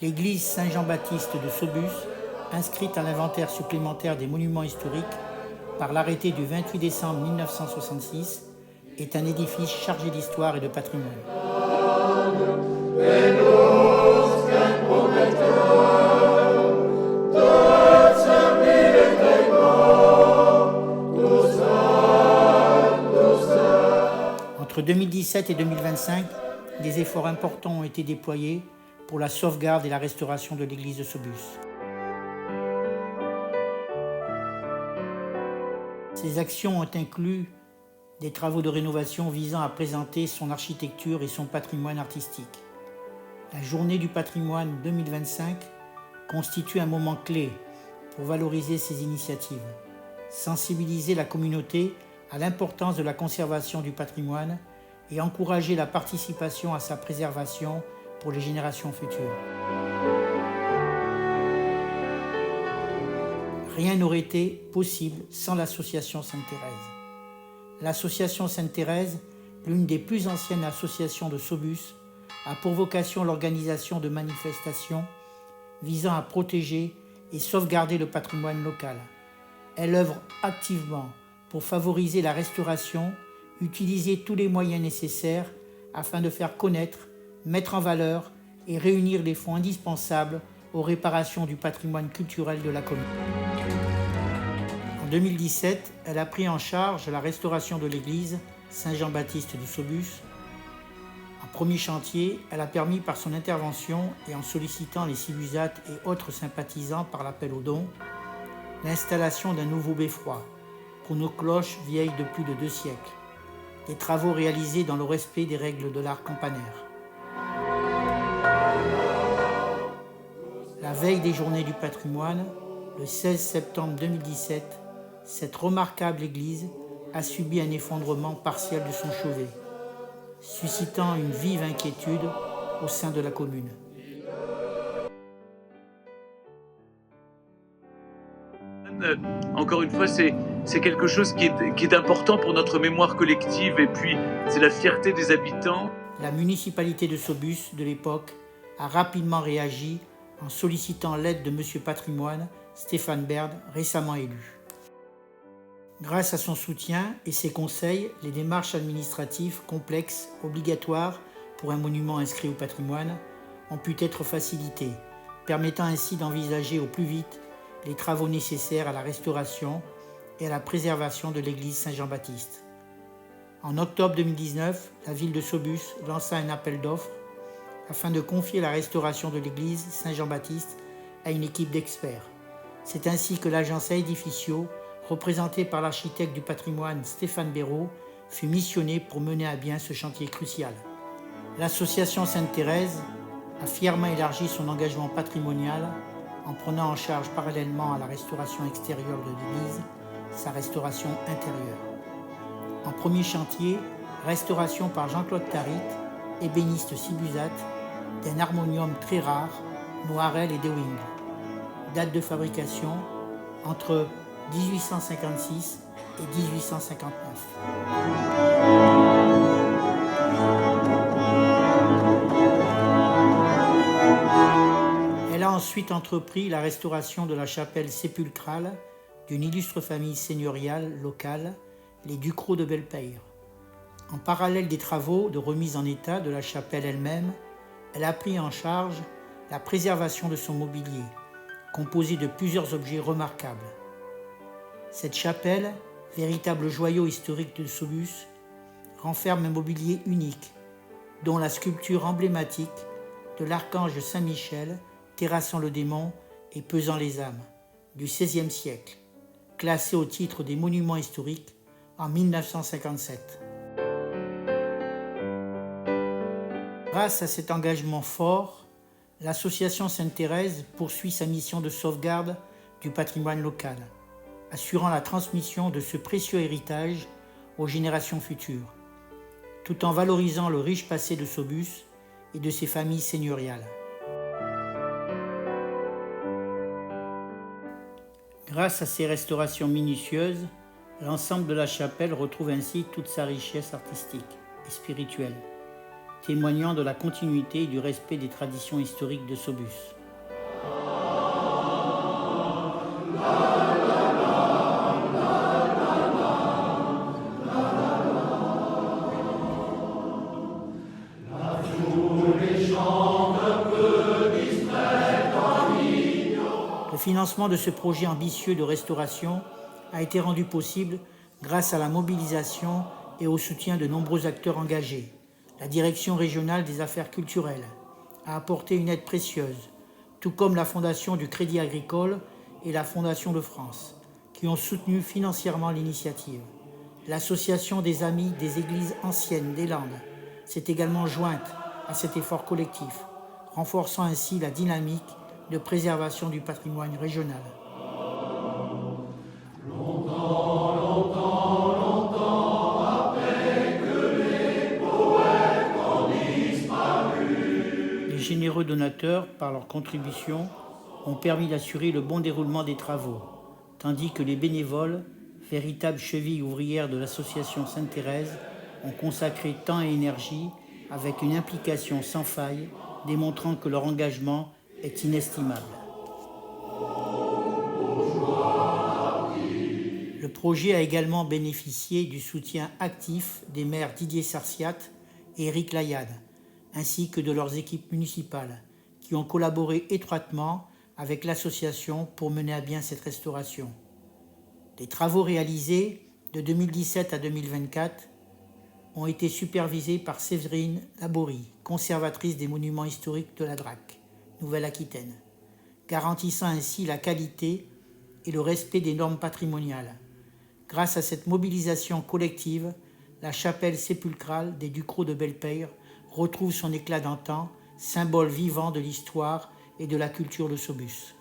L'église Saint-Jean-Baptiste de Saubus, inscrite à l'inventaire supplémentaire des monuments historiques par l'arrêté du 28 décembre 1966, est un édifice chargé d'histoire et de patrimoine. Entre 2017 et 2025, des efforts importants ont été déployés pour la sauvegarde et la restauration de l'église de Saubus. Ces actions ont inclus des travaux de rénovation visant à présenter son architecture et son patrimoine artistique. La Journée du patrimoine 2025 constitue un moment clé pour valoriser ces initiatives, sensibiliser la communauté à l'importance de la conservation du patrimoine et encourager la participation à sa préservation pour les générations futures. Rien n'aurait été possible sans l'association Sainte-Thérèse. L'association Sainte-Thérèse, l'une des plus anciennes associations de Saubus, a pour vocation l'organisation de manifestations visant à protéger et sauvegarder le patrimoine local. Elle œuvre activement pour favoriser la restauration, utiliser tous les moyens nécessaires afin de faire connaître, mettre en valeur et réunir les fonds indispensables aux réparations du patrimoine culturel de la commune. En 2017, elle a pris en charge la restauration de l'église Saint-Jean-Baptiste de Saubus. En premier chantier, elle a permis par son intervention et en sollicitant les Sibusates et autres sympathisants par l'appel aux dons, l'installation d'un nouveau beffroi pour nos cloches vieilles de plus de 2 siècles. Des travaux réalisés dans le respect des règles de l'art campanaire. La veille des Journées du patrimoine, le 16 septembre 2017, cette remarquable église a subi un effondrement partiel de son chevet, suscitant une vive inquiétude au sein de la commune. Encore une fois, c'est quelque chose qui est important pour notre mémoire collective et puis c'est la fierté des habitants. La municipalité de Saubus de l'époque a rapidement réagi en sollicitant l'aide de M. Patrimoine, Stéphane Baird, récemment élu. Grâce à son soutien et ses conseils, les démarches administratives complexes, obligatoires pour un monument inscrit au patrimoine, ont pu être facilitées, permettant ainsi d'envisager au plus vite les travaux nécessaires à la restauration et à la préservation de l'église Saint-Jean-Baptiste. En octobre 2019, la ville de Saubus lança un appel d'offres afin de confier la restauration de l'église Saint-Jean-Baptiste à une équipe d'experts. C'est ainsi que l'agence Aedificio, représentée par l'architecte du patrimoine Stéphane Béraud, fut missionnée pour mener à bien ce chantier crucial. L'association Sainte-Thérèse a fièrement élargi son engagement patrimonial en prenant en charge parallèlement à la restauration extérieure de l'église, sa restauration intérieure. En premier chantier, restauration par Jean-Claude Tarit, ébéniste sibusate, d'un harmonium très rare, Noirel et Dewing. Date de fabrication entre 1856 et 1859. Elle a ensuite entrepris la restauration de la chapelle sépulcrale d'une illustre famille seigneuriale locale, les Ducrot de Belpaire. En parallèle des travaux de remise en état de la chapelle elle-même, elle a pris en charge la préservation de son mobilier, composé de plusieurs objets remarquables. Cette chapelle, véritable joyau historique de Saubus, renferme un mobilier unique, dont la sculpture emblématique de l'archange Saint-Michel terrassant le démon et pesant les âmes, du XVIe siècle, classé au titre des monuments historiques en 1957. Grâce à cet engagement fort, l'association Sainte-Thérèse poursuit sa mission de sauvegarde du patrimoine local, assurant la transmission de ce précieux héritage aux générations futures, tout en valorisant le riche passé de Saubus et de ses familles seigneuriales. Grâce à ces restaurations minutieuses, l'ensemble de la chapelle retrouve ainsi toute sa richesse artistique et spirituelle. témoignant de la continuité et du respect des traditions historiques de Saubus. Le financement de ce projet ambitieux de restauration a été rendu possible grâce à la mobilisation et au soutien de nombreux acteurs engagés. La Direction régionale des affaires culturelles a apporté une aide précieuse, tout comme la Fondation du Crédit agricole et la Fondation de France, qui ont soutenu financièrement l'initiative. L'Association des Amis des Églises anciennes des Landes s'est également jointe à cet effort collectif, renforçant ainsi la dynamique de préservation du patrimoine régional. Les généreux donateurs, par leur contribution, ont permis d'assurer le bon déroulement des travaux, tandis que les bénévoles, véritables chevilles ouvrières de l'association Sainte-Thérèse, ont consacré temps et énergie avec une implication sans faille, démontrant que leur engagement est inestimable. Le projet a également bénéficié du soutien actif des maires Didier Sarciat et Éric Layade, ainsi que de leurs équipes municipales, qui ont collaboré étroitement avec l'association pour mener à bien cette restauration. Les travaux réalisés de 2017 à 2024 ont été supervisés par Séverine Laborie, conservatrice des monuments historiques de la DRAC, Nouvelle-Aquitaine, garantissant ainsi la qualité et le respect des normes patrimoniales. Grâce à cette mobilisation collective, la chapelle sépulcrale des Ducrot de Bellepaire retrouve son éclat d'antan, symbole vivant de l'histoire et de la culture de Saubus.